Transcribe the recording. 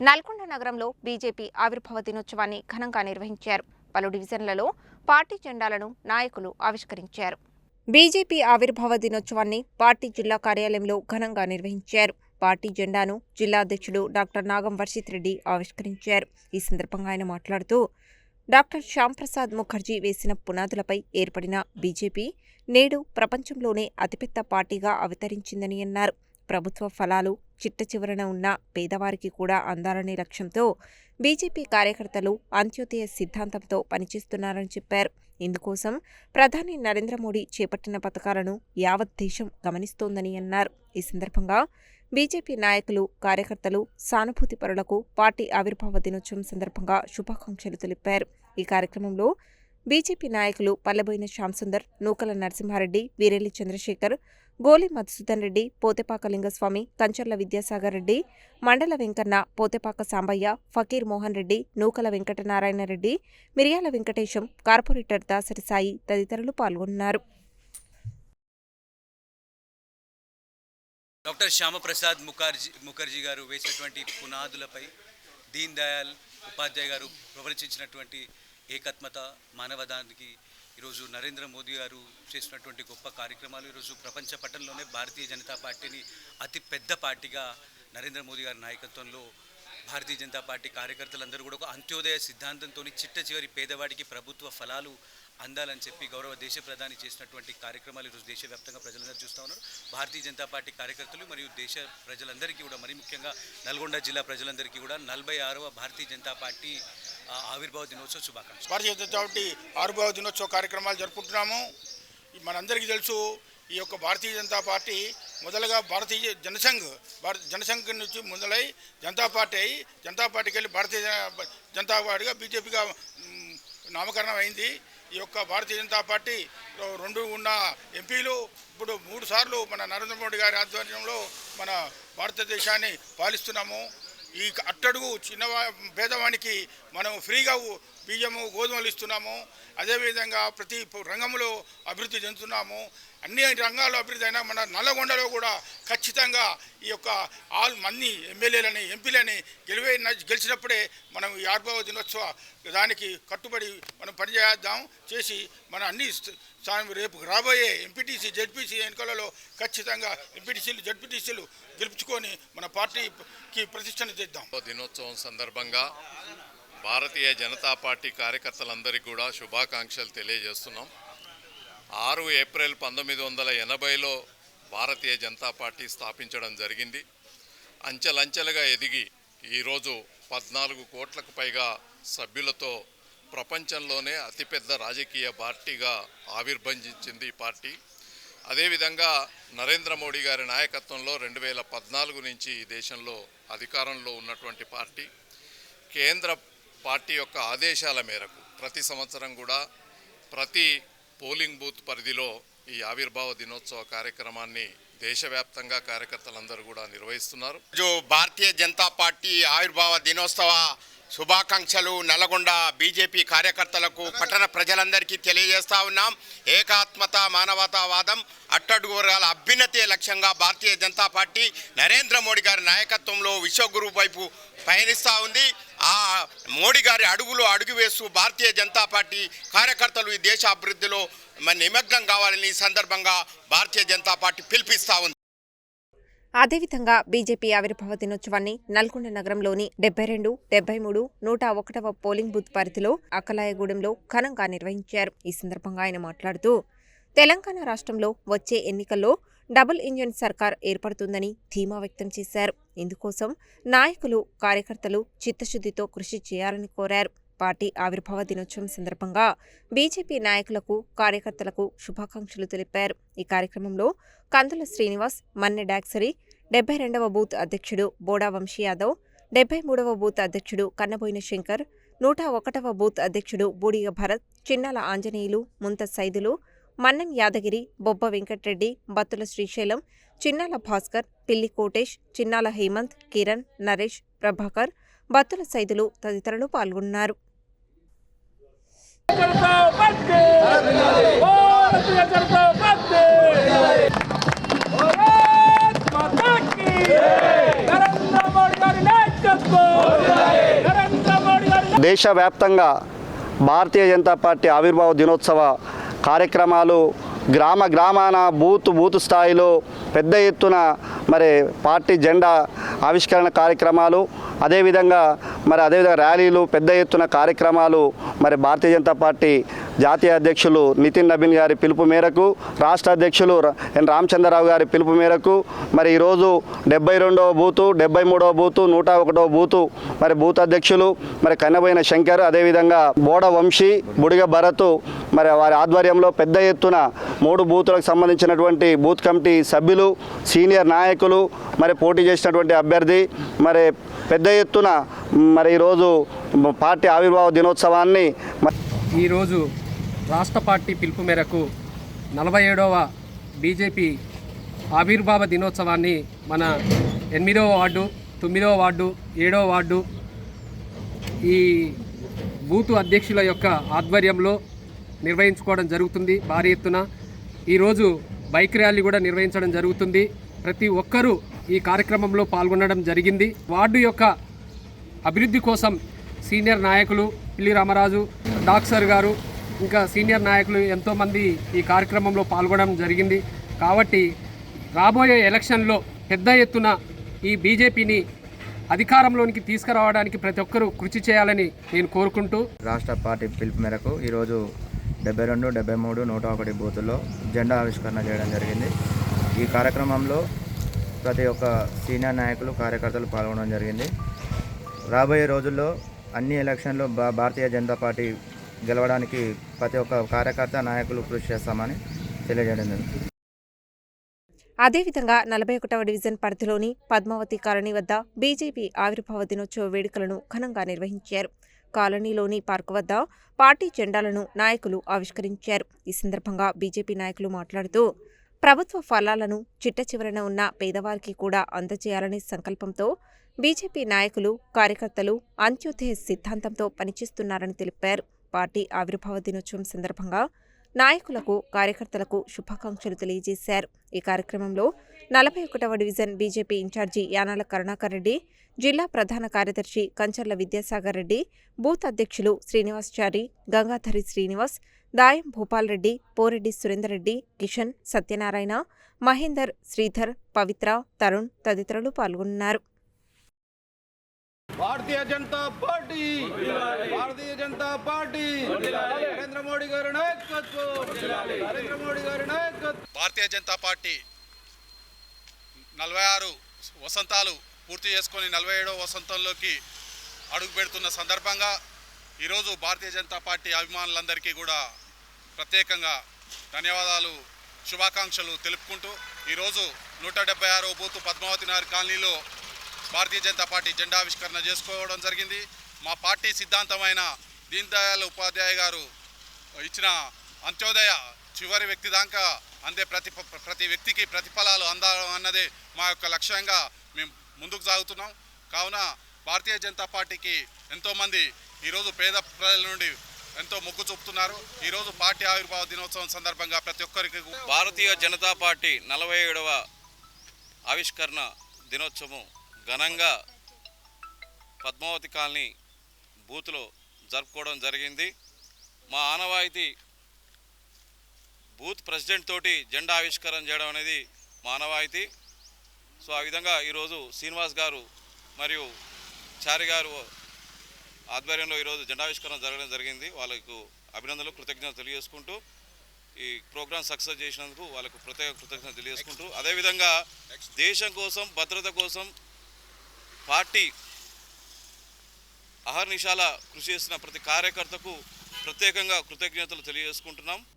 నల్గొండ నగరంలో బీజేపీ ఆవిర్భావ దినోత్సవాన్ని ఘనంగా నిర్వహించారు. పలు డివిజన్లలో పార్టీ జెండాలను నాయకులు ఆవిష్కరించారు. బీజేపీ ఆవిర్భావ దినోత్సవాన్ని పార్టీ జిల్లా కార్యాలయంలో ఘనంగా నిర్వహించారు. పార్టీ జెండాను జిల్లా అధ్యక్షుడు డాక్టర్ నాగం వర్షిత్ రెడ్డి ఆవిష్కరించారు. ఈ సందర్భంగా ఆయన మాట్లాడుతూ డాక్టర్ శ్యాంప్రసాద్ ముఖర్జీ వేసిన పునాదులపై ఏర్పడిన బీజేపీ నేడు ప్రపంచంలోనే అతిపెద్ద పార్టీగా అవతరించిందని అన్నారు. ప్రభుత్వ ఫలాలు చిట్టచివరన ఉన్న పేదవారికి కూడా అందాలనే లక్ష్యంతో బీజేపీ కార్యకర్తలు అంత్యోదయ సిద్ధాంతంతో పనిచేస్తున్నారని చెప్పారు. ఇందుకోసం ప్రధాని నరేంద్ర మోడీ చేపట్టిన పథకాలను యావత్ దేశం గమనిస్తోందని అన్నారు. ఈ సందర్భంగా బీజేపీ నాయకులు, కార్యకర్తలు, సానుభూతి పరులకు పార్టీ ఆవిర్భావ దినోత్సవం సందర్భంగా శుభాకాంక్షలు తెలిపారు. ఈ కార్యక్రమంలో బీజేపీ నాయకులు పల్లెబోయిన శ్యాంసుందర్, నూకల నరసింహారెడ్డి, వీరెల్లి చంద్రశేఖర్, గోలి మధుసూదన్ రెడ్డి, పోతేపాక లింగస్వామి, కంచర్ల విద్యాసాగర్ రెడ్డి, మండల వెంకన్న, పోతేపాక సాంబయ్య, ఫకీర్ మోహన్ రెడ్డి, నూకల వెంకటనారాయణ రెడ్డి, మిరియాల వెంకటేశం, కార్పొరేటర్ దాసరి సాయి తదితరులు పాల్గొన్నారు. డాక్టర్ శ్యామప్రసాద్ ముఖర్జీ గారు వేసినటువంటి పునాదులపై దీన్ దయాళ్ ఉపాధ్యాయ గారు ప్రవచించినటువంటి ఏకత్మత, మానవదానికి ఈరోజు నరేంద్ర మోదీ గారు చేసినటువంటి గొప్ప కార్యక్రమాలు ఈరోజు ప్రపంచ పటంలోనే భారతీయ జనతా పార్టీని అతి పెద్ద పార్టీగా నరేంద్ర మోదీ గారి నాయకత్వంలో భారతీయ జనతా పార్టీ కార్యకర్తలందరూ కూడా ఒక అంత్యోదయ సిద్ధాంతంతో చిట్ట చివరి పేదవాడికి ప్రభుత్వ ఫలాలు అందాలని చెప్పి గౌరవ దేశ ప్రధాని చేసినటువంటి కార్యక్రమాలు ఈరోజు దేశవ్యాప్తంగా ప్రజలందరూ చూస్తూ ఉన్నారు. భారతీయ జనతా పార్టీ కార్యకర్తలు మరియు దేశ ప్రజలందరికీ కూడా, మరి ముఖ్యంగా నల్గొండ జిల్లా ప్రజలందరికీ కూడా 46వ భారతీయ జనతా పార్టీ ఆవిర్భావ దినోత్సవ శుభాకాంక్షలు. భారతీయ జనతా పార్టీ ఆవిర్భావ దినోత్సవ కార్యక్రమాలు జరుపుకుంటున్నాము. మనందరికీ తెలుసు, ఈ యొక్క భారతీయ జనతా పార్టీ మొదలుగా భారతీయ జనసంఘ్ నుంచి మొదలై జనతా పార్టీ అయి, జనతా పార్టీకి వెళ్ళి భారతీయ జనతా పార్టీగా బీజేపీగా నామకరణం అయింది. ఈ యొక్క భారతీయ జనతా పార్టీ 2 ఉన్న ఎంపీలు ఇప్పుడు 3 సార్లు మన నరేంద్ర మోడీ గారి ఆధ్వర్యంలో మన భారతదేశాన్ని పాలిస్తున్నాము. ఈ అట్టడుగు పేదవానికి మనం ఫ్రీగా బియ్యము, గోధుమలు ఇస్తున్నాము. అదేవిధంగా ప్రతి రంగంలో అభివృద్ధి చెందుతున్నాము. అన్ని రంగాల్లో అభివృద్ధి అయినా మన నల్లగొండలో కూడా ఖచ్చితంగా ఈ యొక్క మంది ఎమ్మెల్యేలని, ఎంపీలని గెలిచినప్పుడే మనం ఈ ఆవిర్భావ దినోత్సవ దానికి కట్టుబడి మనం పనిచేద్దాం. చేసి మన అన్ని రేపు రాబోయే ఎంపీటీసీ, జెడ్పీసీ ఎన్నికలలో ఖచ్చితంగా ఎంపీటీసీలు, జెడ్పీటీసీలు గెలుపుకొని మన పార్టీకి ప్రతిష్టను తెద్దాం. దినోత్సవం సందర్భంగా భారతీయ జనతా పార్టీ కార్యకర్తలందరికీ కూడా శుభాకాంక్షలు తెలియజేస్తున్నాం. 6 ఏప్రిల్ 1980లో భారతీయ జనతా పార్టీ స్థాపించడం జరిగింది. అంచెలంచెలుగా ఎదిగి ఈరోజు 14 కోట్లకు పైగా సభ్యులతో ప్రపంచంలోనే అతిపెద్ద రాజకీయ పార్టీగా ఆవిర్భవించింది ఈ పార్టీ. అదేవిధంగా నరేంద్ర మోడీ గారి నాయకత్వంలో 2014 నుంచి ఈ దేశంలో అధికారంలో ఉన్నటువంటి పార్టీ. కేంద్ర పార్టీ యొక్క ఆదేశాల మేరకు ప్రతి సంవత్సరం కూడా ప్రతి పోలింగ్ బూత్ పరిధిలో ఈ ఆవిర్భావ దినోత్సవ కార్యక్రమాన్ని దేశవ్యాప్తంగా కార్యకర్తలందరూ కూడా నిర్వహిస్తున్నారు. భారతీయ జనతా పార్టీ ఆవిర్భావ దినోత్సవ శుభాకాంక్షలు నల్గొండ బీజేపీ కార్యకర్తలకు, పట్టణ ప్రజలందరికీ తెలియజేస్తా ఉన్నాం. ఏకాత్మత, మానవతావాదం, అట్టడుగు వర్గాల అభ్యున్నతి లక్ష్యంగా భారతీయ జనతా పార్టీ నరేంద్ర మోడీ గారి నాయకత్వంలో విశ్వగురు వైపు పయనిస్తూ ఉంది. ఆ మోడీ గారి అడుగు వేస్తూ భారతీయ జనతా పార్టీ కార్యకర్తలు ఈ దేశ అభివృద్ధిలో నిమగ్నం కావాలని ఈ సందర్భంగా భారతీయ జనతా పార్టీ పిలుపునిస్తూ ఉంది. అదేవిధంగా బీజేపీ ఆవిర్భావ దినోత్సవాన్ని నల్గొండ నగరంలోని 72, 73, 101వ పోలింగ్ బూత్ పరిధిలో అక్కలాయగూడెంలో ఘనంగా నిర్వహించారు. ఈ సందర్భంగా ఆయన మాట్లాడుతూ తెలంగాణ రాష్ట్రంలో వచ్చే ఎన్నికల్లో డబుల్ ఇంజిన్ సర్కార్ ఏర్పడుతుందని ధీమా వ్యక్తం చేశారు. ఇందుకోసం నాయకులు, కార్యకర్తలు చిత్తశుద్ధితో కృషి చేయాలని కోరారు. పార్టీ ఆవిర్భావ దినోత్సవం సందర్భంగా బీజేపీ నాయకులకు, కార్యకర్తలకు శుభాకాంక్షలు తెలిపారు. ఈ కార్యక్రమంలో కందుల శ్రీనివాస్, మన్నె డాక్సరి, 72వ బూత్ అధ్యక్షుడు బోడా వంశీ యాదవ్, 73వ బూత్ అధ్యక్షుడు కన్నబోయిన శంకర్, 101వ బూత్ అధ్యక్షుడు బూడిగ భరత్, చిన్నాల ఆంజనేయులు, ముంత సైదులు, మన్నెం యాదగిరి, బొబ్బ వెంకట్రెడ్డి, బత్తుల శ్రీశైలం, చిన్నాల భాస్కర్, పిల్లి కోటేష్, చిన్నాల హేమంత్, కిరణ్, నరేష్, ప్రభాకర్, బత్తుల సైదులు తదితరులు పాల్గొన్నారు. నరేంద్ర మోడీ గారి నాయకత్వం దేశవ్యాప్తంగా భారతీయ జనతా పార్టీ ఆవిర్భావ దినోత్సవ కార్యక్రమాలు గ్రామాన బూత్ స్థాయిలో పెద్ద ఎత్తున మరి పార్టీ జెండా ఆవిష్కరణ కార్యక్రమాలు అదేవిధంగా ర్యాలీలు పెద్ద ఎత్తున కార్యక్రమాలు మరి భారతీయ జనతా పార్టీ జాతీయ అధ్యక్షులు నితిన్ నబీన్ గారి పిలుపు మేరకు రాష్ట్ర అధ్యక్షులు ఎన్ రామచంద్రరావు గారి పిలుపు మేరకు మరి ఈరోజు 72వ బూతు 73వ బూతు 101వ బూతు మరి బూత్ అధ్యక్షులు మరి కన్నబోయిన శంకర్ అదేవిధంగా బోడ వంశీ బుడిగ భరత్ మరి వారి ఆధ్వర్యంలో పెద్ద ఎత్తున 3 బూతులకు సంబంధించినటువంటి బూత్ కమిటీ సభ్యులు సీనియర్ నాయకులు మరి పోటీ చేసినటువంటి అభ్యర్థి మరి పెద్ద ఎత్తున మరి ఈరోజు పార్టీ ఆవిర్భావ దినోత్సవాన్ని ఈరోజు రాష్ట్ర పార్టీ పిలుపు మేరకు 47వ బీజేపీ ఆవిర్భావ దినోత్సవాన్ని మన 8వ వార్డు 9వ వార్డు 7వ వార్డు ఈ బూతు అధ్యక్షుల యొక్క ఆధ్వర్యంలో నిర్వహించుకోవడం జరుగుతుంది. భారీ ఎత్తున ఈరోజు బైక్ ర్యాలీ కూడా నిర్వహించడం జరుగుతుంది. ప్రతి ఒక్కరూ ఈ కార్యక్రమంలో పాల్గొనడం జరిగింది. వార్డు యొక్క అభివృద్ధి కోసం సీనియర్ నాయకులు పిల్లి రామరాజు డాక్టర్ గారు ఇంకా సీనియర్ నాయకులు ఎంతోమంది ఈ కార్యక్రమంలో పాల్గొనడం జరిగింది. కాబట్టి రాబోయే ఎలక్షన్లో పెద్ద ఎత్తున ఈ బీజేపీని అధికారంలోనికి తీసుకురావడానికి ప్రతి ఒక్కరూ కృషి చేయాలని నేను కోరుకుంటూ రాష్ట్ర పార్టీ పిలుపు మేరకు ఈరోజు 72, 73, 101 బూతుల్లో జెండా ఆవిష్కరణ చేయడం జరిగింది. ఈ కార్యక్రమంలో ప్రతి ఒక్క సీనియర్ నాయకులు కార్యకర్తలు పాల్గొనడం జరిగింది. రాబోయే రోజుల్లో అన్ని ఎలక్షన్లో భారతీయ జనతా పార్టీ గెలవడానికి ప్రతి ఒక్క కార్యకర్త నాయకులు కృషి చేస్తామని తెలియజేయడం జరిగింది. అదేవిధంగా 41వ డివిజన్ పరిధిలోని పద్మావతి కాలనీ వద్ద బీజేపీ ఆవిర్భావ దినోత్సవ వేడుకలను ఘనంగా నిర్వహించారు. కాలనీలోని పార్కు వద్ద పార్టీ జెండాలను నాయకులు ఆవిష్కరించారు. ఈ సందర్భంగా బీజేపీ నాయకులు మాట్లాడుతూ ప్రభుత్వ ఫలాలను చిట్టచివరన ఉన్న పేదవారికి కూడా అందజేయాలనే సంకల్పంతో బీజేపీ నాయకులు కార్యకర్తలు అంత్యోదయ సిద్ధాంతంతో పనిచేస్తున్నారని తెలిపారు. పార్టీ ఆవిర్భావ దినోత్సవం సందర్భంగా నాయకులకు కార్యకర్తలకు శుభాకాంక్షలు తెలియజేశారు. ఈ కార్యక్రమంలో 41వ division BJP incharge Yanala Karunakar Reddy, జిల్లా ప్రధాన కార్యదర్శి కంచర్ల విద్యాసాగర్ రెడ్డి, బూత్ అధ్యక్షులు శ్రీనివాస్చారి, గంగాధరి శ్రీనివాస్, దాయం భూపాల్ రెడ్డి, పోరెడ్డి సురేందర్ రెడ్డి, కిషన్, సత్యనారాయణ, మహేందర్, శ్రీధర్, పవిత్ర, తరుణ్ తదితరులు పాల్గొన్నారు. భారతీయ జనతా పార్టీ నరేంద్ర మోడీ గారి నాయకత్వం భారతీయ జనతా పార్టీ 46 వసంతాలు పూర్తి చేసుకొని 47వ వసంతంలోకి అడుగు పెడుతున్న సందర్భంగా ఈరోజు భారతీయ జనతా పార్టీ అభిమానులందరికీ కూడా ప్రత్యేకంగా ధన్యవాదాలు శుభాకాంక్షలు తెలుపుకుంటూ ఈరోజు 176వ బూతు పద్మావతి నగర్ కాలనీలో భారతీయ జనతా పార్టీ జెండా ఆవిష్కరణ చేసుకోవడం జరిగింది. మా పార్టీ సిద్ధాంతమైన దీన్ దయాళ్ ఉపాధ్యాయ గారు ఇచ్చిన అంత్యోదయ చివరి వ్యక్తి దాకా అందే ప్రతి వ్యక్తికి ప్రతిఫలాలు అందాలి అన్నదే మా యొక్క లక్ష్యంగా మేము ముందుకు సాగుతున్నాం. కావున భారతీయ జనతా పార్టీకి ఎంతోమంది ఈరోజు పేద ప్రజల నుండి ఎంతో మొగ్గు చూపుతున్నారు. ఈరోజు పార్టీ ఆవిర్భావ దినోత్సవం సందర్భంగా ప్రతి ఒక్కరికి భారతీయ జనతా పార్టీ 47వ ఆవిష్కరణ దినోత్సవం ఘనంగా పద్మావతి కాలనీ బూత్లో జరుపుకోవడం జరిగింది. మా ఆనవాయితీ బూత్ ప్రెసిడెంట్ తోటి జెండా ఆవిష్కరణ చేయడం అనేది మా ఆనవాయితీ. సో ఆ విధంగా ఈరోజు శ్రీనివాస్ గారు మరియు చారి గారు ఆధ్వర్యంలో ఈరోజు జెండావిష్కరణ జరగడం జరిగింది. వాళ్ళకు అభినందనలు కృతజ్ఞతలు తెలియజేసుకుంటూ ఈ ప్రోగ్రాం సక్సెస్ చేసినందుకు వాళ్ళకు ప్రత్యేక కృతజ్ఞతలు తెలియజేసుకుంటూ అదేవిధంగా దేశం కోసం భద్రత కోసం పార్టీ అహర్నిశాల కృషి చేసిన ప్రతి కార్యకర్తకు ప్రత్యేకంగా కృతజ్ఞతలు తెలియజేసుకుంటున్నాం.